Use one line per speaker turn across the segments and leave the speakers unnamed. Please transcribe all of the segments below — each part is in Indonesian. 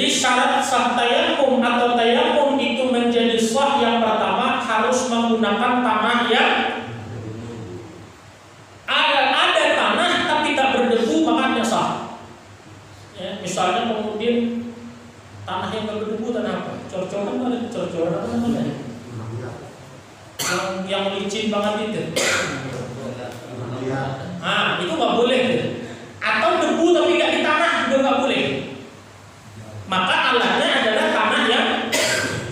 Jadi syarat sah tayamum atau tayamum itu menjadi sah yang pertama harus menggunakan tanah yang ada tanah tapi tak berdebu, maka tidak sah. Ya, misalnya kemudian tanah yang tak berdebu, tanah apa? Cor-coran ada cor-coran apa namanya? Yang licin banget itu. Ah, itu nggak boleh. Atau debu tapi nggak di tanah juga nggak boleh. Maka alatnya adalah tanah yang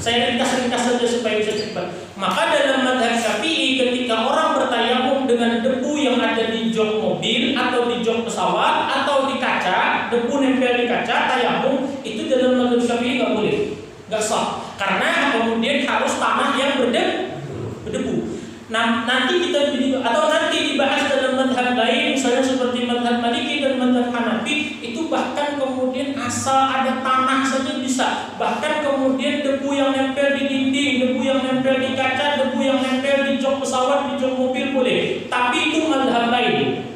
saya ringkas saja supaya bisa cepat. Maka dalam mazhab Syafi'i ketika orang bertayamum dengan debu yang ada di jok mobil atau di jok pesawat atau di kaca, debu nempel di kaca, tayamum itu dalam mazhab Syafi'i nggak boleh, nggak sah. Karena kemudian harus tanah yang berdebu. Nah, nanti kita nanti dibahas dalam mazhab lain, misalnya seperti mazhab Maliki dan mazhab Hanafi, itu bahkan kemudian asal ada tanah saja bisa. Bahkan kemudian debu yang nempel di dinding, debu yang nempel di kaca, debu yang nempel di jok pesawat, di jok mobil boleh. Tapi itu mazhab lain.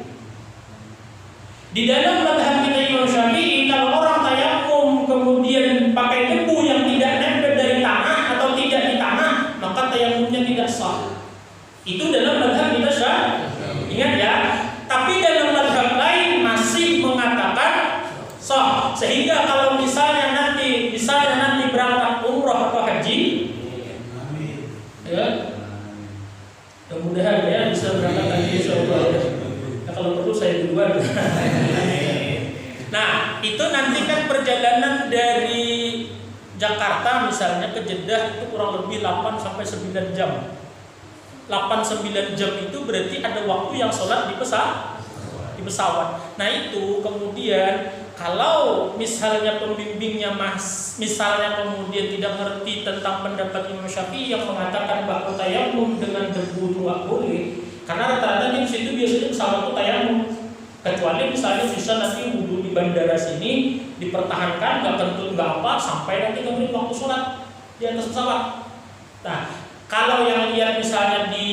Di dalam mazhab kita Imam Syafi'i, kalau orang tayamum kemudian pakai debu yang tidak nempel dari tanah atau tidak di tanah, maka tayamumnya tidak sah. Itu dalam mazhab kita Syafi'i. Ingat ya. Tapi dalam mazhab lain masih mengatakan sah. Sehingga kalau misalnya nanti berangkat umroh atau haji, ya, mudah-mudahan ya bisa berangkat haji insyaallah ya. Nah, kalau perlu saya duluan. Nah, itu nanti kan perjalanan dari Jakarta misalnya ke Jeddah itu kurang lebih 8 sampai 9 jam. 8-9 jam itu berarti ada waktu yang sholat di pesawat. Nah itu kemudian kalau misalnya pembimbingnya misalnya kemudian tidak ngerti tentang pendapat Imam Syafi'i yang mengatakan bahwa tayamum dengan debu itu nggak boleh, karena rata-rata di situ biasanya pesawat itu tayamum, kecuali misalnya bisa nanti wudhu di bandara sini dipertahankan nggak kentut nggak apa sampai nanti kemudian waktu sholat di atas pesawat. Nah kalau yang lihat misalnya di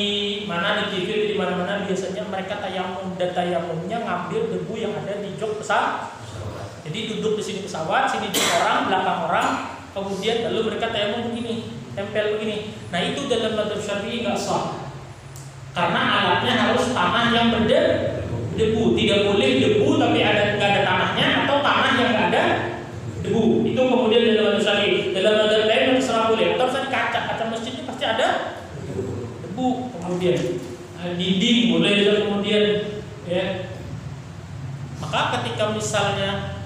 mana di TV di mana-mana biasanya mereka tayamum dan tayamumnya ngambil debu yang ada di jok pesawat. Jadi duduk di sini pesawat, sini di orang, belakang orang, kemudian lalu mereka tayamum begini, tempel begini. Nah itu dalam mazhab Syafi'i nggak sah. Karena alatnya harus tanah yang berdebu, tidak boleh debu tapi nggak ada tanahnya atau tanah yang nggak ada debu. Itu kemudian dalam mazhab Syafi'i. Dalam mazhab lain terserah boleh. Atau misalnya kaca masjidnya pasti ada debu, kemudian dinding boleh juga kemudian ya. Maka ketika misalnya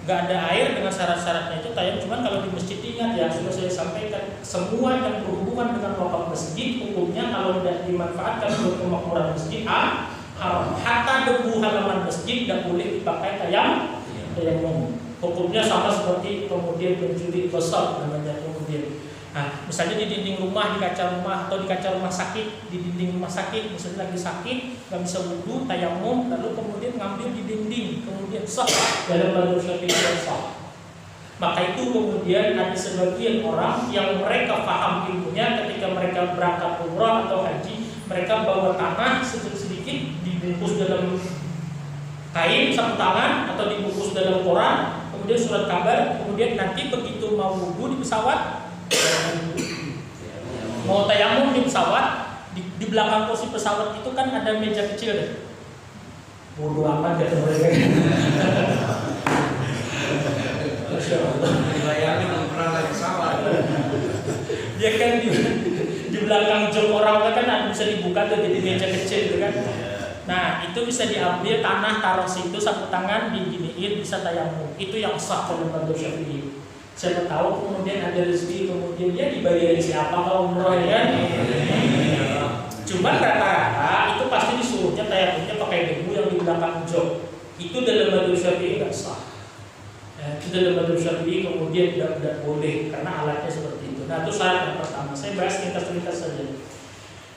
nggak ada air dengan syarat-syaratnya itu tayamum. Cuman kalau di masjid ingat ya sudah saya sampaikan, semua yang berhubungan dengan wakaf masjid hukumnya kalau tidak dimanfaatkan untuk kemakmuran masjid haram. Hatta debu halaman masjid tidak boleh dipakai tayamum. Hukumnya sama seperti kemudian pencuri besar namanya kemudian. Nah, misalnya di dinding rumah, di kaca rumah atau di kaca rumah sakit, di dinding rumah sakit, misalnya lagi sakit, nggak bisa wudhu, tayamum, lalu kemudian ngambil di dinding, kemudian sah dalam mazhab Syafi'i sah. Maka itu kemudian ada sebagian orang yang mereka paham ilmunya ketika mereka berangkat umrah atau haji, mereka bawa tanah sedikit dibungkus dalam kain sapu tangan atau dibungkus dalam koran, kemudian surat kabar, kemudian nanti begitu mau wudhu di pesawat, mau tayamum di pesawat, di belakang kursi pesawat itu kan ada meja kecil deh. Bodoh amat kata mereka. Masya Allah.
Bayangin pernah naik pesawat.
Ya kan di belakang jok orang kan ada bisa dibuka tuh jadi meja kecil gitu kan. Nah itu bisa diambil tanah taruh situ sapu tangan diginiin bisa tayamum. Itu yang sah dalam mazhab Syafi'i. Siapa tahu kemudian ada rezeki kemudian dia dibayar siapa kalau umroh ya kan. Cuman rata-rata itu pasti disuruhnya tayamumnya pakai debu yang di belakang jok. Itu dalam mazhab Syafi'i nggak sah. Itu dalam mazhab Syafi'i kemudian tidak boleh karena alatnya seperti itu. Nah itu syarat yang pertama. Saya bahas ringkas-ringkas saja.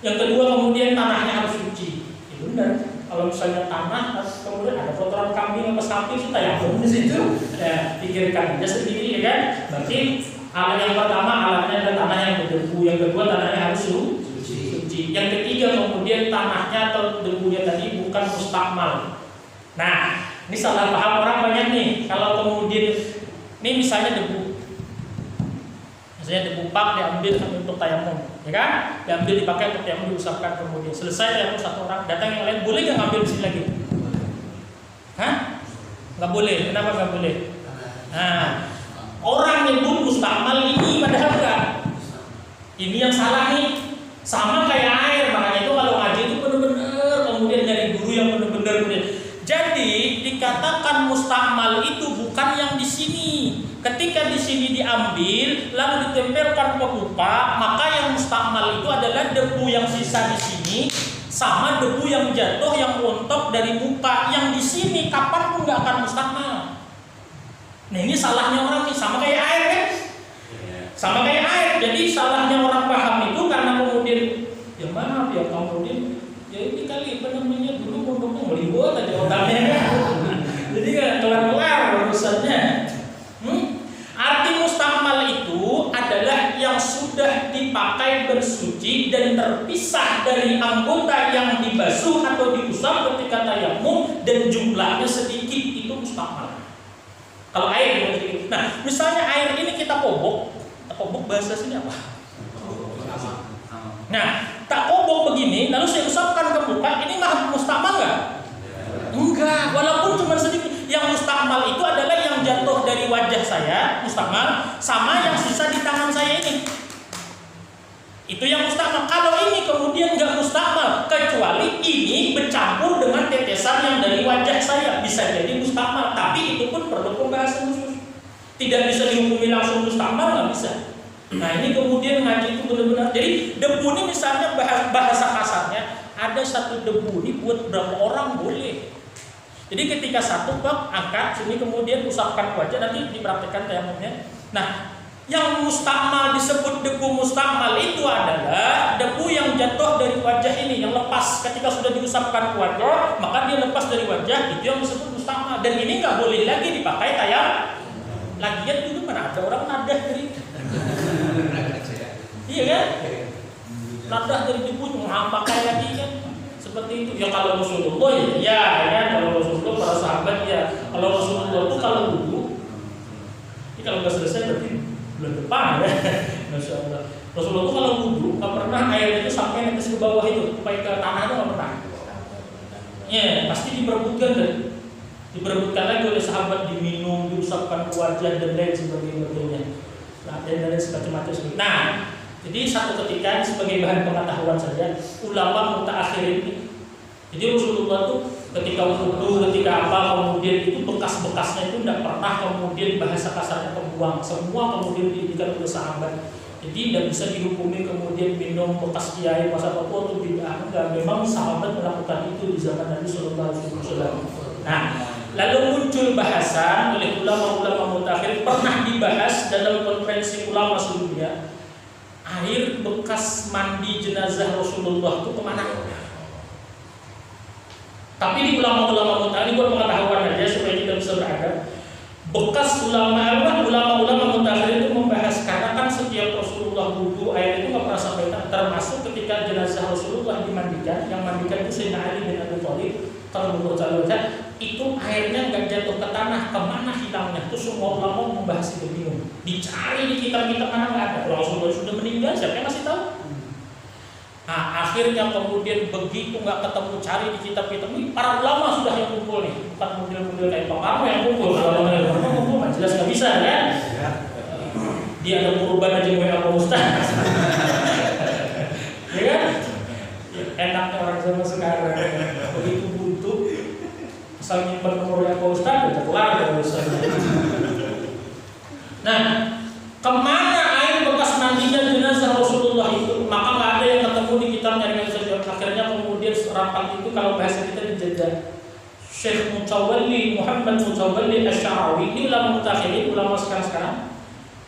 Yang kedua kemudian tanahnya harus suci. Ya benar. Kalau misalnya tanah kemudian ada kotoran kambing atau sapi itu tayamum di situ. Ya pikirkan aja sendiri ya kan. Berarti alat yang pertama alatnya adalah tanah yang berdebu. Yang kedua tanahnya harus suci. Yang ketiga kemudian tanahnya atau debunya tadi bukan mustakmal. Nah Ini salah paham orang banyak nih. Kalau kemudian ini misalnya debu, misalnya debu pak diambil untuk tayamum, ya kan? Diambil dipakai untuk tayamum, diusapkan kemudian selesai tayamum satu orang, datang yang lain, boleh nggak ngambil di sini lagi? Hah? Nggak boleh. Kenapa nggak boleh? Nah, orang nyebut mustakmal ini padahal enggak. Ini yang salah nih. Sama kayak air, makanya itu kalau ngaji itu benar-benar kemudian dari guru yang benar-benar. Jadi dikatakan mustakmal itu bukan yang di sini. Ketika di sini diambil lalu ditempelkan ke muka, maka yang mustakmal itu adalah debu yang sisa di sini sama debu yang jatuh yang rontok dari muka. Yang di sini kapan pun nggak akan mustakmal. Nah ini salahnya orang nih, sama kayak air kan? Sama kayak air. Jadi salahnya orang paham itu karena kemudian ya maaf ya kemudian ya ini kali apa namanya dulu pondoknya melibut aja otaknya kan. Jadi kan kelar-kelar urusannya. Arti mustakmal itu adalah yang sudah dipakai bersuci dan terpisah dari anggota yang dibasuh atau diusap ketika tayamum dan jumlahnya sedikit, itu mustakmal. Kalau air sedikit. Nah, misalnya air ini kita kobok bahasa sini apa? Nah, tak kobok begini, lalu saya usapkan ke muka, ini mah mustakmal nggak? Enggak, walaupun cuma sedikit. Yang mustakmal itu adalah yang jatuh dari wajah saya, mustakmal, sama yang sisa di tangan saya ini. Itu yang mustakmal. Kalau ini kemudian nggak mustakmal, kecuali ini bercampur dengan tetesan yang dari wajah saya, bisa jadi mustakmal. Tapi itu pun perlu pembahasan khusus. Tidak bisa dihukumi langsung mustakmal, nggak bisa. Nah ini kemudian ngaji itu benar-benar. Jadi debu ini misalnya bahasa kasarnya, ada satu debu ini buat berapa orang boleh. Jadi ketika satu bak angkat sini kemudian usapkan wajah, nanti dipraktekkan tayamumnya. Nah, yang mustakmal disebut debu mustakmal itu adalah debu yang jatuh dari wajah ini, yang lepas ketika sudah diusapkan ke wajah, maka dia lepas dari wajah, itu yang disebut mustakmal. Dan ini nggak boleh lagi dipakai tayamum. Lagian dulu mana ada orang nadah dari iya kan? Nadah dari debu nggak pakai lagi kan? Seperti itu. Ya kalau Rasulullah ya kan, kalau Rasulullah para sahabat ya. Kalau Rasulullah itu kalau wudhu, ini kalau nggak selesai berarti bulan depan ya. Masya Allah. Rasulullah itu kalau wudhu nggak pernah air itu sampai netes ke bawah itu, sampai ke tanah itu nggak pernah. Ya pasti diperebutkan lagi oleh sahabat, diminum, diusapkan ke wajah dan lain sebagainya. Nah, dan lain semacam-macam. Nah, jadi satu ketika sebagai bahan pengetahuan saja, ulama mutaakhir ini. Jadi Rasulullah itu ketika wudhu, ketika apa, kemudian itu bekas-bekasnya itu tidak pernah kemudian bahasa kasarnya kebuang. Semua kemudian didikan oleh sahabat. Jadi tidak bisa dihukumi kemudian minum bekas kiai pas apa atau bid'ah. Enggak, memang sahabat melakukan itu di zaman Nabi Sallallahu Alaihi Wasallam. Nah, lalu muncul bahasan oleh ulama-ulama mutakhir, pernah dibahas dalam konferensi ulama sedunia, air bekas mandi jenazah Rasulullah itu kemana? Tapi di ulama-ulama mutakhir, ini buat pengetahuan aja supaya kita bisa beradab. Bekas ulama-ulama mutakhir itu membahas, karena kan setiap Rasulullah wudu air itu nggak pernah sampai, termasuk ketika jenazah Rasulullah dimandikan, yang mandikan itu Sayyidina Ali bin Abi Thalib. Kalau menurut saya itu airnya nggak jatuh ke tanah, kemana hilangnya? Itu semua ulama membahas itu, bingung. Dicari di kitab-kitab mana nggak ada. Rasulullah sudah meninggal, siapa yang masih tahu? Nah akhirnya kemudian begitu nggak ketemu, cari di kitab-kitab ini, para ulama sudah yang kumpul nih, bukan model-model kayak Pak Karno yang kumpul. Kalau model kumpul nggak jelas nggak bisa kan? Dia ada kurban aja WA Pak Ustaz. Ya kan? Enaknya orang zaman sekarang begitu butuh asal nyimpen nomornya Pak Ustaz, udah kelar ya urusannya. Nah, kemana air bekas mandinya jenazah Rasulullah itu? Maka nggak ada yang ketemu di kitab nyari saja. Akhirnya kemudian rapat itu, kalau bahasa kita dijajah. Syekh Muhammad Mutawalli Asy'arawi, ini ulama mutakhir, ulama sekarang.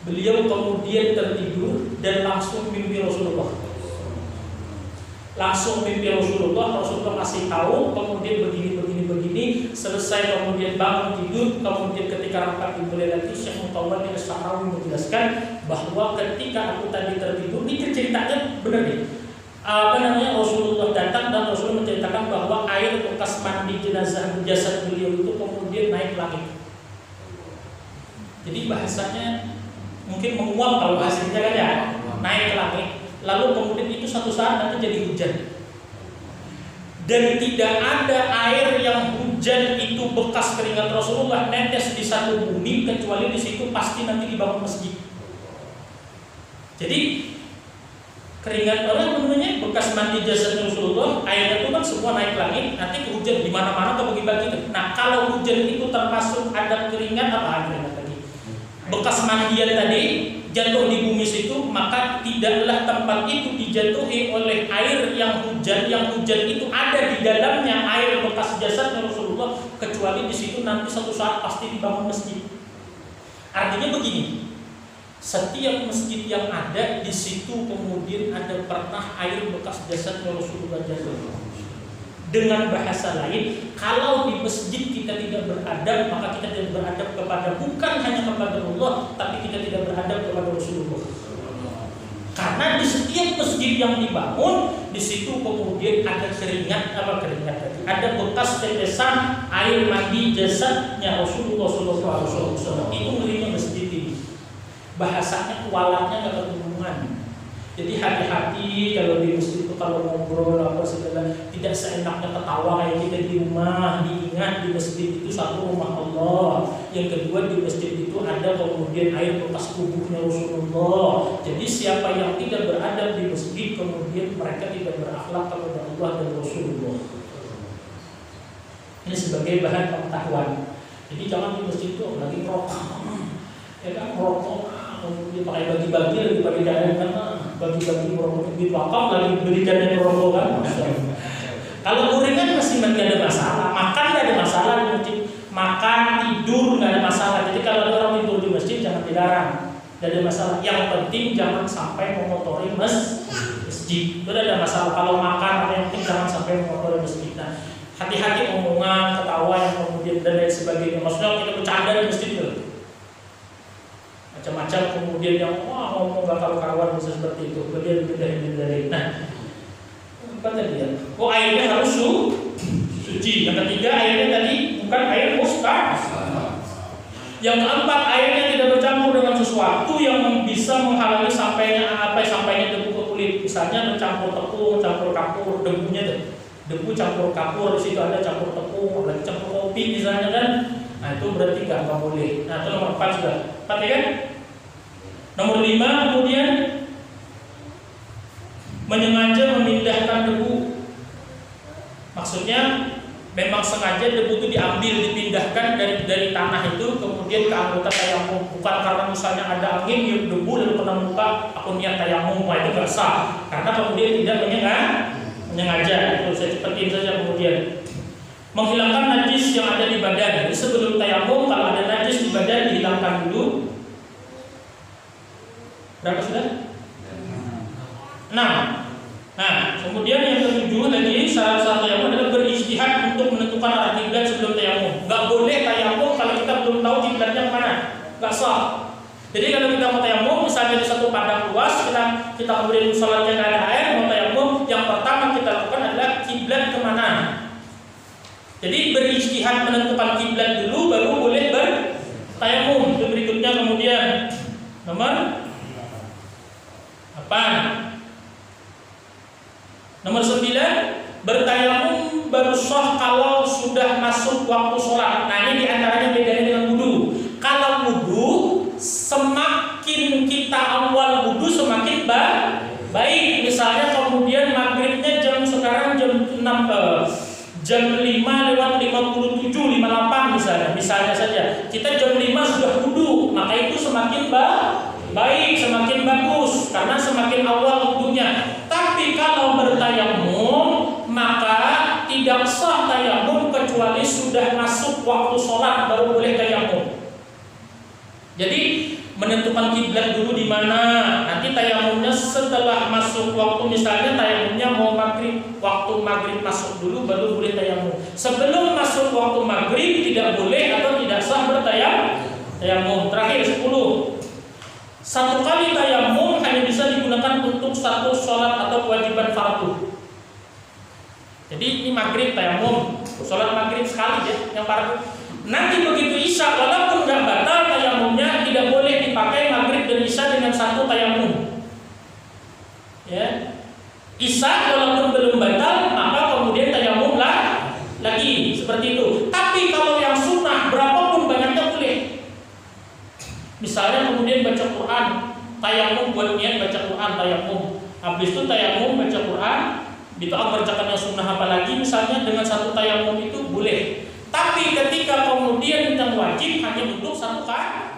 Beliau kemudian tertidur dan langsung mimpi Rasulullah. Rasulullah masih tahu, kemudian begini, selesai kemudian bangun tidur, kemudian ketika rapat dimulai lagi, Syekh Mutawalli Asy'arawi menjelaskan bahwa ketika aku tadi tertidur, ini ceritanya benar nih. Rasulullah datang dan Rasulullah menceritakan bahwa air bekas mandi jenazah jasad beliau itu kemudian naik langit. Jadi bahasanya mungkin menguap kalau bahasanya kan ya, naik langit. Lalu kemudian itu satu saat nanti jadi hujan. Dan tidak ada air yang hujan itu bekas keringat Rasulullah netes di satu bumi kecuali di situ pasti nanti dibangun masjid. Jadi keringat orang namanya bekas mandi jasad Rasulullah, airnya itu kan semua naik langit, nanti hujan di mana-mana terbagi-bagi. Nah, kalau hujan itu termasuk ada keringat keringat tadi, bekas mandian tadi jatuh di bumi situ, maka tidaklah tempat itu dijatuhi oleh air yang hujan itu ada di dalamnya air bekas jasad Rasulullah, kecuali di situ nanti satu saat pasti dibangun masjid. Artinya begini. Setiap masjid yang ada di situ kemudian ada pernah air bekas jasad Rasulullah jatuh. Dengan bahasa lain, kalau di masjid kita tidak beradab, maka kita tidak beradab kepada bukan hanya kepada Allah, tapi kita tidak beradab kepada Rasulullah. Karena di setiap masjid yang dibangun, di situ kemudian ada keringat tadi, ada bekas tetesan air mandi jasadnya Rasulullah SAW. Itu ngerinya masjid ini. Bahasanya kualatnya nggak ketulungan. Jadi hati-hati kalau di masjid itu kalau ngobrol apa segala, tidak seenaknya ketawa kayak kita di rumah. Diingat di masjid itu satu rumah Allah, yang kedua di masjid itu ada kemudian air bekas tubuhnya Rasulullah. Jadi siapa yang tidak beradab di masjid kemudian mereka tidak berakhlak kepada Allah dan Rasulullah. Ini sebagai bahan pengetahuan. Jadi jangan di masjid itu lagi merokok, ya kan merokok. Kemudian pakai bagi-bagi lagi pakai dana kan, bagi-bagi merokok di wakaf lagi berikan yang merokok kan. Kalau gorengan masih ada masalah, makan nggak ada masalah di masjid, makan tidur nggak ada masalah. Jadi kalau ada orang tidur di masjid jangan dilarang, nggak ada masalah. Yang penting jangan sampai mengotori masjid. Itu ada masalah. Kalau makan yang penting jangan sampai mengotori masjid. Nah, hati-hati omongan, ketawa yang kemudian dan lain sebagainya. Maksudnya kita bercanda di masjid itu. Macam-macam kemudian yang ngomong gak karu-karuan bisa seperti itu, beda-beda. Nah, apa tadi ya? Airnya harus suci. Yang ketiga airnya tadi bukan air mustahil. Yang keempat airnya tidak bercampur dengan sesuatu yang bisa menghalangi sampainya debu ke kulit. Misalnya bercampur tepung, campur kapur, debunya debu campur kapur, di situ ada campur tepung, ada campur kopi misalnya kan. Nah itu berarti nggak boleh. Nah itu nomor 4 sudah. 4 ya kan? Nomor 5 kemudian menyengaja memindahkan debu. Maksudnya memang sengaja debu itu diambil, dipindahkan dari tanah itu kemudian ke anggota tayamum. Bukan karena misalnya ada angin yang debu lalu kena muka aku niat tayamum, itu nggak sah. Karena kemudian tidak menyengaja. Itu saya cepetin saja kemudian. Menghilangkan najis yang ada di badan. Jadi sebelum tayamum kalau ada najis di badan dihilangkan dulu. Berapa sudah? 6. Nah, kemudian yang ke-7 lagi salah satu tayamum adalah berijtihad untuk menentukan arah kiblat sebelum tayamum. Gak boleh tayamum kalau kita belum tahu kiblatnya kemana. Gak sah. Jadi kalau kita mau tayamum misalnya di satu padang luas, kita kemudian sholatnya nggak ada air, mau tayamum, yang pertama kita lakukan adalah kiblat kemana. Jadi berijtihad menentukan kiblat dulu baru boleh bertayamum. Itu berikutnya kemudian nomor 8. Nomor 9, bertayamum baru sah kalau sudah masuk waktu sholat. Nah ini diantaranya bedanya dengan wudu. Kalau wudu semakin kita awal wudu semakin baik. Misalnya kemudian maghribnya sekarang jam 5 lewat 57, 58 misalnya saja. Kita jam 5 sudah wudu, maka itu semakin baik, semakin bagus karena semakin awal wudunya. Tapi kalau bertayamum maka tidak sah tayamum kecuali sudah masuk waktu sholat baru boleh tayamum. Jadi menentukan kiblat dulu di mana. Nanti tayamumnya setelah masuk waktu, misalnya tayamumnya mau maghrib, waktu maghrib masuk dulu baru boleh tayamum. Sebelum masuk waktu maghrib tidak boleh atau tidak sah bertayamum. Terakhir 10. Satu kali tayamum hanya bisa digunakan untuk satu sholat atau kewajiban fardu. Jadi ini maghrib tayamum, sholat maghrib sekali ya, yang fardu. Nanti begitu isya, walaupun nggak batal tayamumnya, tidak boleh dipakai maghrib dan isya dengan satu tayamum. Ya, isya walaupun belum batal, maka kemudian tayamum lagi seperti itu. Tapi kalau yang sunnah berapapun banyaknya boleh. Misalnya kemudian baca Quran, tayamum buat niat baca Quran, tayamum. Habis itu tayamum baca Quran, itu mengerjakan yang sunnah apalagi misalnya dengan satu tayamum itu boleh. Tapi ketika kemudian yang wajib hanya untuk satu kali.